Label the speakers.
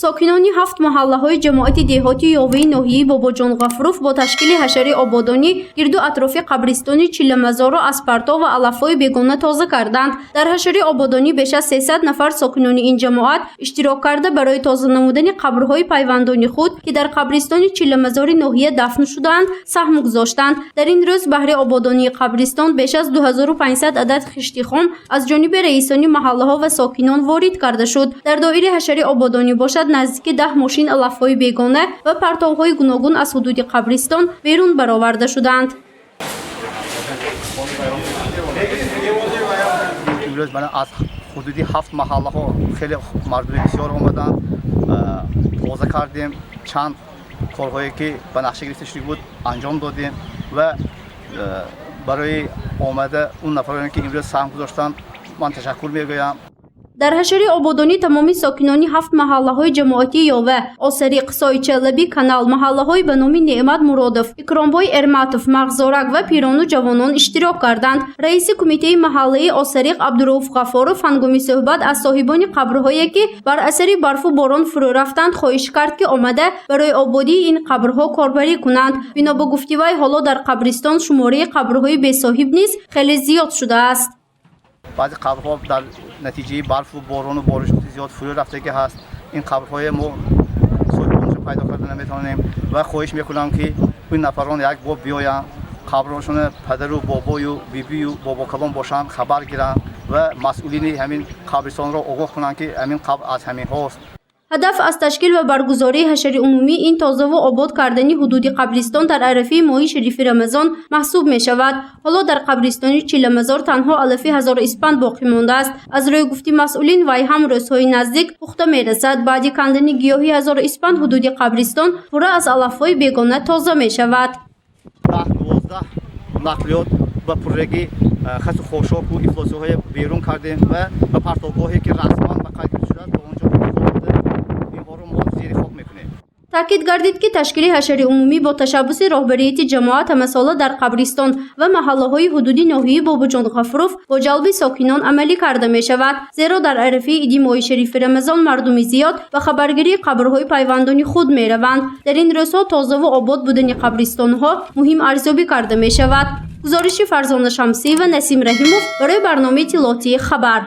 Speaker 1: ساکنانی 7 محله‌های جماعت دهاتی یاوه ناحیه باباجان غفروف با تشکیل حشره آبادانی گرد و اطراف قبرستان چیله‌مزار را از پرتو و علف‌های بیگانه تازه کردند. در حشره آبادانی بیش از 300 نفر ساکنان این جماعت اشتراک کرده برای تازه نمودن قبرهای پیوندان خود که در قبرستان چیله‌مزار ناحیه دفن شدند سهم گذاشتند. در این روز بهره آبادانی قبرستان بیش از 2500 عدد خشت خام از جانب رئیسان محله‌ها و ساکنان وارد کرده شد. در دایره حشره آبادانی باشد نزدیک 10 ماشین علف‌های بیگانه و پرتوهای گوناگون از حدود قبرستان بیرون برآورده شدند.
Speaker 2: امروز من از حدود 7 محله ها خیلی مردم بسیار آمدند، تازه کردیم، چند کارهایی که به نقشه گرفته شده بود انجام دادیم و برای آمده اون نفرانی که امروز سهم گذاشتند من تشکر میگویم.
Speaker 1: در حشره آبادانی تمامی ساکنانی 7 محله‌های جماعتی یاوه، آسریق، سایچلبی، کانال، محله‌های به نام نعمت مرادف، اکرامبای ارماتوف، مغزارک و پیران و جوانان اشتراک کردند. رئیس کمیته محله آسریق عبدالرؤوف غفاروف هنگام صحبت از صاحبان قبرهایی که بر اثر برف و باران فرو رفتند خواهش کرد که آمده برای آبادی این قبرها کاربری کنند. بنا به گفته وی حالا در قبرستان شماره قبرهای بی صاحب نیز خیلی زیاد شده است.
Speaker 2: بعضی قبرها در نتیجه برف و باران و بارش زیاد فرو رفتگی هست. این قبرهای ما صاحبانش پیدا کردن نمیتونیم و خواهش میکنم که این نفران یک بار بیاین قبرشون پدر و بابای و بیبی و بابا کلان باشن خبر گیرن و مسئولین همین قبرستان را آگاه کنن که همین قبر از همین هاست.
Speaker 1: هدف از تشکیل و برگزاری حشره عمومی این تازه و آباد کردن حدود قبرستان در عرفه ماه شریف رمضان محسوب می شود. حالا در قبرستان چیله‌مزار تنها علفه 1000 اسپند باقی مانده است. از روی گفته مسئولین وی هم روزهای نزدیک پخته می رسد. بعد کندن گیاهی 1000 اسپند حدود قبرستان پر از علف‌های بیگانه تازه می شود.
Speaker 2: 12 نقلیات و پررگی خس خوشاب و افلاس‌های بیرون کردیم و به پرتوگاهی که رسما به قید شده است اونجا
Speaker 1: تاکید گردید که تشکیل حشره عمومی با تشبث راهبریت جماعت مساله در قبرستان و محله‌های حدودی ناحیه باباجان غفروف با جلب ساکنان عملی کرده می شود، زیرا در عرفه عید ماه شریف رمضان مردم زیاد و خبرگیری قبرهای پیوندان خود می روند. در این روزها تازه و آباد بودن قبرستان‌ها مهم ارزیابی کرده می شود. گزارش فرزانه شمسی و نسیم رحیموف برای برنامه اطلاعاتی خبر.